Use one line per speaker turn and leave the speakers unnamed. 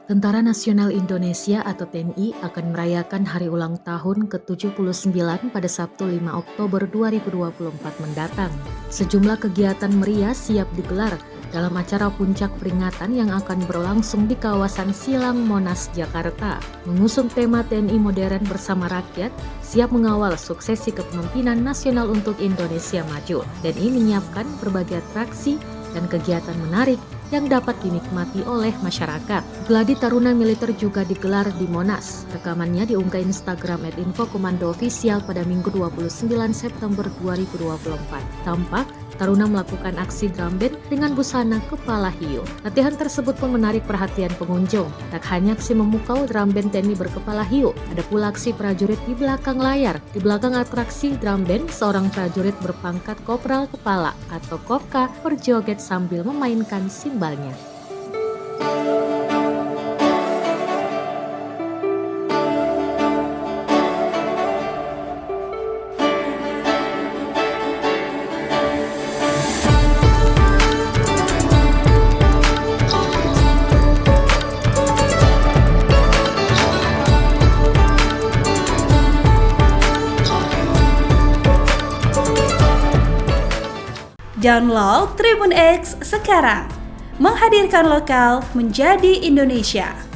Tentara Nasional Indonesia atau TNI akan merayakan hari ulang tahun ke-79 pada Sabtu 5 Oktober 2024 mendatang. Sejumlah kegiatan meriah siap digelar dalam acara puncak peringatan yang akan berlangsung di kawasan Silang Monas, Jakarta. Mengusung tema TNI modern bersama rakyat, siap mengawal suksesi kepemimpinan nasional untuk Indonesia maju. TNI menyiapkan berbagai atraksi dan kegiatan menarik yang dapat dinikmati oleh masyarakat. Gladi Tarunan Militer juga digelar di Monas. Rekamannya diunggah Instagram @infokomando official pada Minggu 29 September 2024. Tampak Taruna melakukan aksi drum band dengan busana kepala hiu. Latihan tersebut pun menarik perhatian pengunjung. Tak hanya aksi memukau drum band TNI berkepala hiu, ada pula aksi prajurit di belakang layar. Di belakang atraksi drum band, seorang prajurit berpangkat Kopral Kepala atau Kopka berjoget sambil memainkan simbalnya.
Download Tribun X sekarang, menghadirkan lokal menjadi Indonesia.